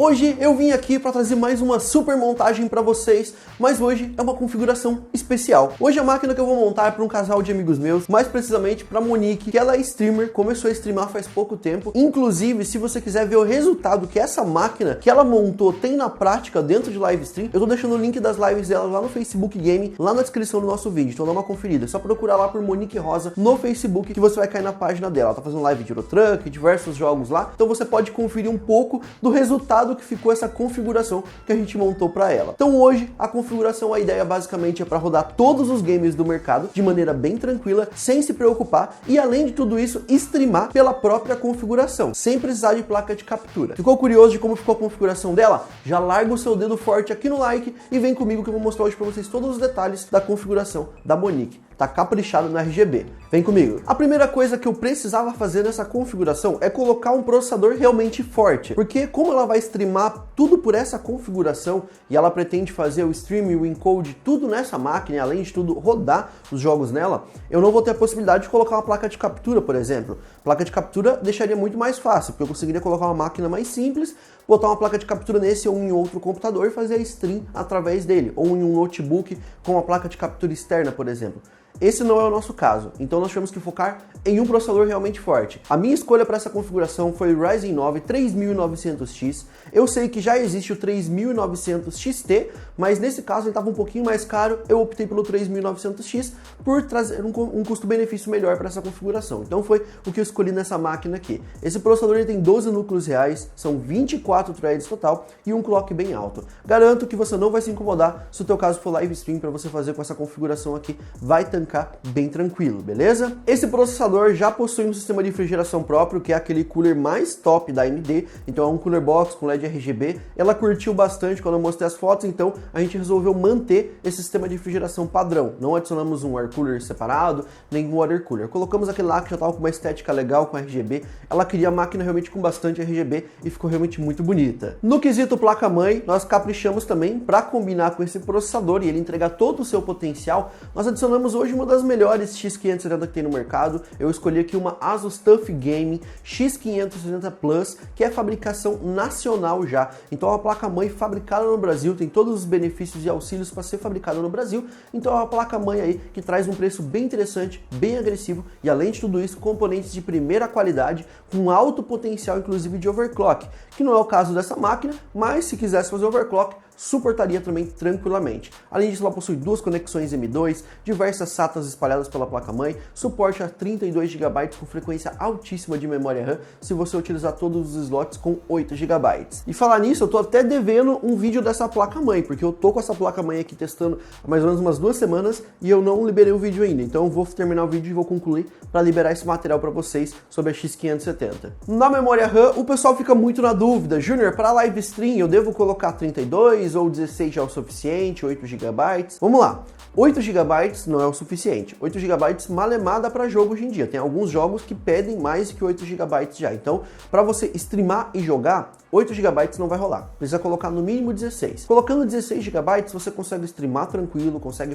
Hoje eu vim aqui para trazer mais uma super montagem para vocês, mas hoje é uma configuração especial. Hoje a máquina que eu vou montar é para um casal de amigos meus, mais precisamente para Monique, que ela é streamer, começou a streamar faz pouco tempo. Inclusive, se você quiser ver o resultado que essa máquina que ela montou tem na prática dentro de live stream, eu tô deixando o link das lives dela lá no Facebook Game, lá na descrição do nosso vídeo, então dá uma conferida. É só procurar lá por Monique Rosa no Facebook que você vai cair na página dela. Ela tá fazendo live de Euro Truck, diversos jogos lá, então você pode conferir um pouco do resultado que ficou essa configuração que a gente montou para ela. Então hoje a configuração, a ideia basicamente é para rodar todos os games do mercado de maneira bem tranquila, sem se preocupar e além de tudo isso, streamar pela própria configuração, sem precisar de placa de captura. Ficou curioso de como ficou a configuração dela? Já larga o seu dedo forte aqui no like e vem comigo que eu vou mostrar hoje para vocês todos os detalhes da configuração da Monique. Tá caprichado no RGB. Vem comigo. A primeira coisa que eu precisava fazer nessa configuração é colocar um processador realmente forte, porque como ela vai streamar tudo por essa configuração e ela pretende fazer o stream e o encode tudo nessa máquina e além de tudo rodar os jogos nela, eu não vou ter a possibilidade de colocar uma placa de captura, por exemplo. Placa de captura deixaria muito mais fácil, porque eu conseguiria colocar uma máquina mais simples, botar uma placa de captura nesse ou em outro computador e fazer a stream através dele, ou em um notebook com uma placa de captura externa, por exemplo. Esse não é o nosso caso, então nós tivemos que focar em um processador realmente forte. A minha escolha para essa configuração foi o Ryzen 9 3900X. Eu sei que já existe o 3900 XT, mas nesse caso ele estava um pouquinho mais caro, eu optei pelo 3900X por trazer um custo-benefício melhor para essa configuração. Então foi o que eu escolhi nessa máquina aqui. Esse processador ele tem 12 núcleos reais, são 24 threads total e um clock bem alto. Garanto que você não vai se incomodar se o teu caso for live stream para você fazer com essa configuração aqui, vai tancar bem tranquilo, beleza? Esse processador já possui um sistema de refrigeração próprio, que é aquele cooler mais top da AMD, então é um cooler box com LED RGB. Ela curtiu bastante quando eu mostrei as fotos, então a gente resolveu manter esse sistema de refrigeração padrão. Não adicionamos um air cooler separado, nem um water cooler. Colocamos aquele lá que já estava com uma estética legal com RGB. Ela queria a máquina realmente com bastante RGB e ficou realmente muito bonita. No quesito placa-mãe, nós caprichamos também para combinar com esse processador e ele entregar todo o seu potencial. Nós adicionamos hoje uma das melhores X570 que tem no mercado. Eu escolhi aqui uma Asus TUF Gaming X570 Plus, que é fabricação nacional já. Então é uma placa-mãe fabricada no Brasil, tem todos os benefícios e auxílios para ser fabricada no Brasil. Então é uma placa-mãe aí que traz um preço bem interessante, bem agressivo e além de tudo isso, componentes de primeira qualidade com alto potencial inclusive de overclock, que não é o caso dessa máquina, mas se quisesse fazer overclock, suportaria também tranquilamente. Além disso, ela possui duas conexões M2, diversas SATAs espalhadas pela placa-mãe, suporte a 32 GB com frequência altíssima de memória RAM, se você utilizar todos os slots com 8 GB. E falar nisso, eu tô até devendo um vídeo dessa placa-mãe, porque eu tô com essa placa-mãe aqui testando há mais ou menos umas 2 semanas e eu não liberei o vídeo ainda, então eu vou terminar o vídeo e vou concluir para liberar esse material para vocês sobre a X570. Na memória RAM, o pessoal fica muito na dúvida: Júnior, para live stream eu devo colocar 32 ou 16 já é o suficiente, 8 GB. Vamos lá, 8 GB não é o suficiente. 8 GB malemada para jogo hoje em dia. Tem alguns jogos que pedem mais que 8 GB já. Então, para você streamar e jogar, 8 GB não vai rolar. Precisa colocar no mínimo 16. Colocando 16 GB, você consegue streamar tranquilo, consegue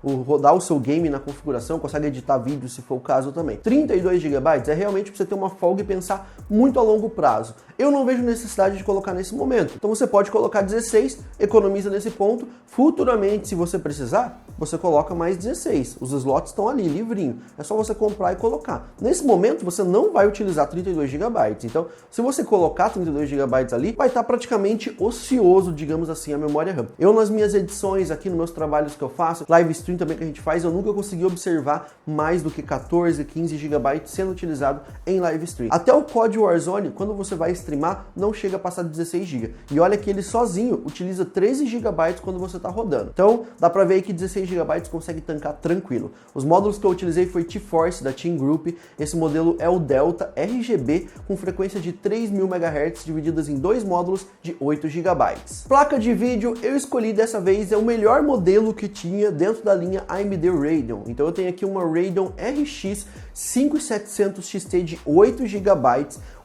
rodar o seu game na configuração, consegue editar vídeo se for o caso também. 32 GB é realmente para você ter uma folga e pensar muito a longo prazo. Eu não vejo necessidade de colocar nesse momento. Então você pode colocar 16, economiza nesse ponto. Futuramente, se você precisar, você coloca mais 16. Os slots estão ali, livrinho. É só você comprar e colocar. Nesse momento, você não vai utilizar 32 GB. Então, se você colocar 32 GB ali, vai estar praticamente ocioso, digamos assim, a memória RAM. Eu, nas minhas edições aqui, nos meus trabalhos que eu faço, live stream também que a gente faz, eu nunca consegui observar mais do que 14, 15 GB sendo utilizado em live stream. Até o COD Warzone, quando você vai streamar, não chega a passar 16 GB. E olha que ele sozinho utiliza 13 GB quando você está rodando. Então, dá pra ver aí que 16 GB consegue tancar tranquilo. Os módulos que eu utilizei foi T-Force da Team Group. Esse modelo é o Delta RGB com frequência de 3000 MHz divididas em dois módulos de 8 GB. Placa de vídeo eu escolhi dessa vez é o melhor modelo que tinha dentro da linha AMD Radeon. Então eu tenho aqui uma Radeon RX 5700 XT de 8 GB.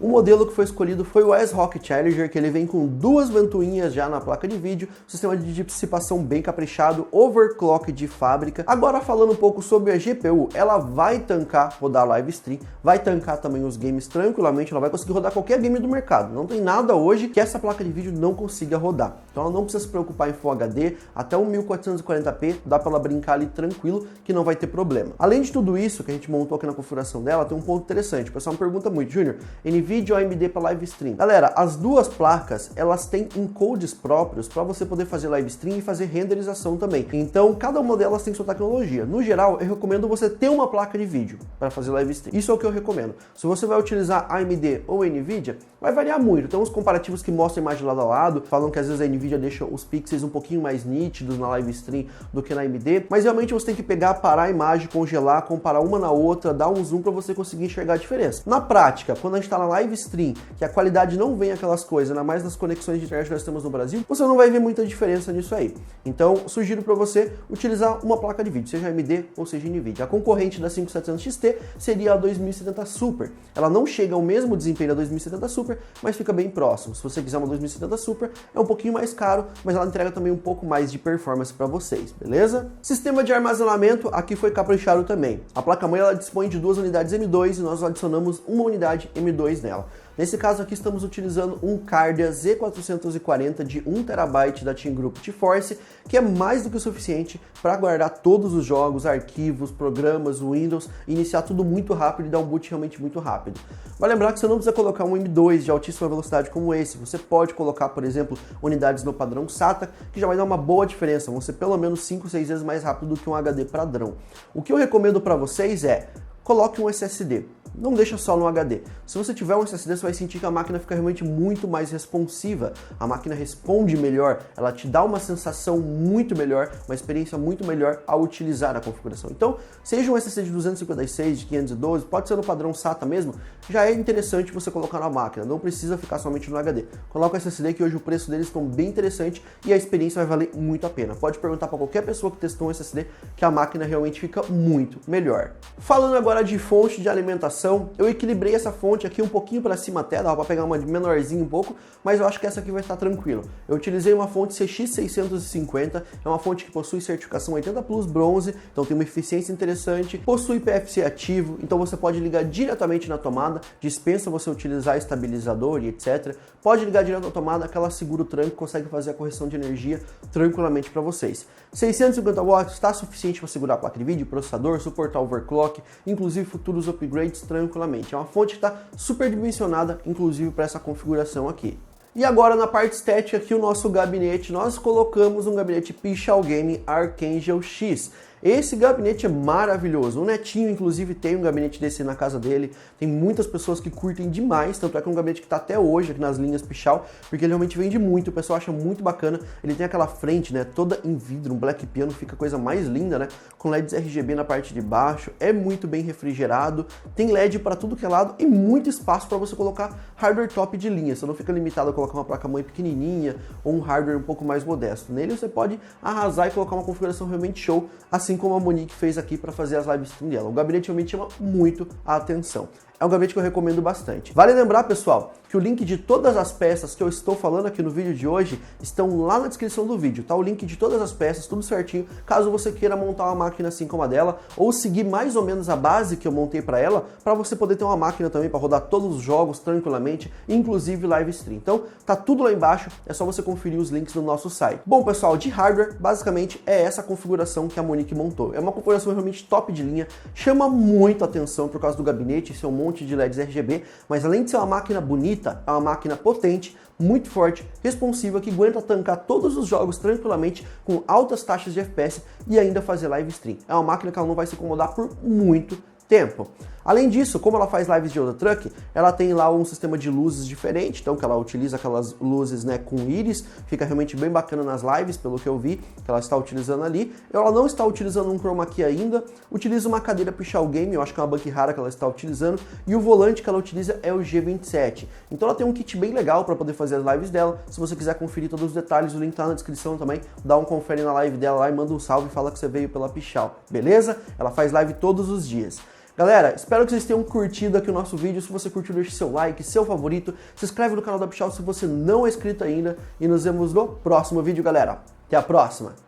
O modelo que foi escolhido foi o ASRock Challenger, que ele vem com duas ventoinhas já na placa de vídeo, sistema de dissipação bem caprichado, overclock estoque de fábrica. Agora falando um pouco sobre a GPU, ela vai tancar rodar live stream, vai tancar também os games tranquilamente, ela vai conseguir rodar qualquer game do mercado. Não tem nada hoje que essa placa de vídeo não consiga rodar. Então ela não precisa se preocupar em Full HD, até o 1440p dá para ela brincar ali tranquilo que não vai ter problema. Além de tudo isso que a gente montou aqui na configuração dela, tem um ponto interessante. O pessoal me pergunta muito, Júnior, NVIDIA ou AMD para live stream? Galera, as duas placas, elas têm encodes próprios para você poder fazer live stream e fazer renderização também. Então, cada uma delas tem sua tecnologia. No geral, eu recomendo você ter uma placa de vídeo para fazer live stream. Isso é o que eu recomendo. Se você vai utilizar AMD ou NVIDIA, vai variar muito. Tem uns comparativos que mostram a imagem lado a lado, falam que às vezes a NVIDIA deixa os pixels um pouquinho mais nítidos na live stream do que na AMD, mas realmente você tem que pegar, parar a imagem, congelar, comparar uma na outra, dar um zoom para você conseguir enxergar a diferença. Na prática, quando a gente está na live stream, que a qualidade não vem aquelas coisas, ainda mais nas conexões de internet que nós temos no Brasil, você não vai ver muita diferença nisso aí. Então, sugiro para você utilizar uma placa de vídeo, seja AMD ou seja NVIDIA. A concorrente da 5700 XT seria a 2070 Super. Ela não chega ao mesmo desempenho da 2070 Super, mas fica bem próximo. Se você quiser uma 2070 Super, é um pouquinho mais caro, mas ela entrega também um pouco mais de performance para vocês, beleza? Sistema de armazenamento, aqui foi caprichado também. A placa-mãe ela dispõe de 2 unidades M2 e nós adicionamos uma unidade M2 nela. Nesse caso aqui estamos utilizando um Cardia Z440 de 1 TB da Team Group GeForce, que é mais do que o suficiente para guardar todos os jogos, arquivos, programas, Windows, e iniciar tudo muito rápido e dar um boot realmente muito rápido. Vai lembrar que você não precisa colocar um M2 de altíssima velocidade como esse, você pode colocar, por exemplo, unidades no padrão SATA, que já vai dar uma boa diferença, vão ser pelo menos 5, 6 vezes mais rápido do que um HD padrão. O que eu recomendo para vocês é, coloque um SSD. Não deixa só no HD. Se você tiver um SSD, você vai sentir que a máquina fica realmente muito mais responsiva. A máquina responde melhor, ela te dá uma sensação muito melhor, uma experiência muito melhor ao utilizar a configuração. Então, seja um SSD de 256, de 512, pode ser no padrão SATA mesmo, já é interessante você colocar na máquina. Não precisa ficar somente no HD. Coloca o SSD que hoje o preço deles estão bem interessante e a experiência vai valer muito a pena. Pode perguntar para qualquer pessoa que testou um SSD que a máquina realmente fica muito melhor. Falando agora de fonte de alimentação, eu equilibrei essa fonte aqui um pouquinho para cima até, dava para pegar uma menorzinha um pouco, mas eu acho que essa aqui vai estar tranquilo. Eu utilizei uma fonte CX650, é uma fonte que possui certificação 80 Plus bronze, então tem uma eficiência interessante, possui PFC ativo, então você pode ligar diretamente na tomada, dispensa você utilizar estabilizador e etc. Pode ligar direto na tomada, que ela segura o tranco, consegue fazer a correção de energia tranquilamente para vocês. 650 watts está suficiente para segurar a placa de vídeo, processador, suportar overclock, inclusive futuros upgrades tranquilamente. É uma fonte que está super dimensionada, inclusive para essa configuração aqui. E agora na parte estética aqui o nosso gabinete, nós colocamos um gabinete Pichal Gaming Archangel X. Esse gabinete é maravilhoso, o Netinho inclusive tem um gabinete desse na casa dele, tem muitas pessoas que curtem demais, tanto é que é um gabinete que está até hoje aqui nas linhas Pichal, porque ele realmente vende muito, o pessoal acha muito bacana, ele tem aquela frente, né, toda em vidro, um black piano, fica a coisa mais linda, né, com LEDs RGB na parte de baixo, é muito bem refrigerado, tem LED para tudo que é lado e muito espaço para você colocar hardware top de linha, você não fica limitado a colocar uma placa-mãe pequenininha ou um hardware um pouco mais modesto, nele você pode arrasar e colocar uma configuração realmente show, assim como a Monique fez aqui para fazer as live stream dela. O gabinete realmente chama muito a atenção. É um gabinete que eu recomendo bastante. Vale lembrar, pessoal, que o link de todas as peças que eu estou falando aqui no vídeo de hoje estão lá na descrição do vídeo, tá? O link de todas as peças, tudo certinho, caso você queira montar uma máquina assim como a dela, ou seguir mais ou menos a base que eu montei para ela, para você poder ter uma máquina também para rodar todos os jogos tranquilamente, inclusive live stream. Então, tá tudo lá embaixo, é só você conferir os links no nosso site. Bom, pessoal, de hardware, basicamente é essa configuração que a Monique montou. É uma configuração realmente top de linha, chama muito atenção por causa do gabinete, esse é um monte de LEDs RGB, mas além de ser uma máquina bonita, é uma máquina potente, muito forte, responsiva, que aguenta tancar todos os jogos tranquilamente, com altas taxas de FPS e ainda fazer live stream. É uma máquina que ela não vai se incomodar por muito tempo. Além disso, como ela faz lives de Eurotruck, ela tem lá um sistema de luzes diferente, então que ela utiliza aquelas luzes, né, com íris, fica realmente bem bacana nas lives, pelo que eu vi, que ela está utilizando ali. Ela não está utilizando um chroma key ainda, utiliza uma cadeira Pichal Game, eu acho que é uma bank rara que ela está utilizando, e o volante que ela utiliza é o G27. Então ela tem um kit bem legal para poder fazer as lives dela. Se você quiser conferir todos os detalhes, o link tá na descrição também, dá um confere na live dela lá e manda um salve e fala que você veio pela Pichal, beleza? Ela faz live todos os dias. Galera, espero que vocês tenham curtido aqui o nosso vídeo. Se você curtiu, deixe seu like, seu favorito, se inscreve no canal da Pichal se você não é inscrito ainda e nos vemos no próximo vídeo, galera. Até a próxima!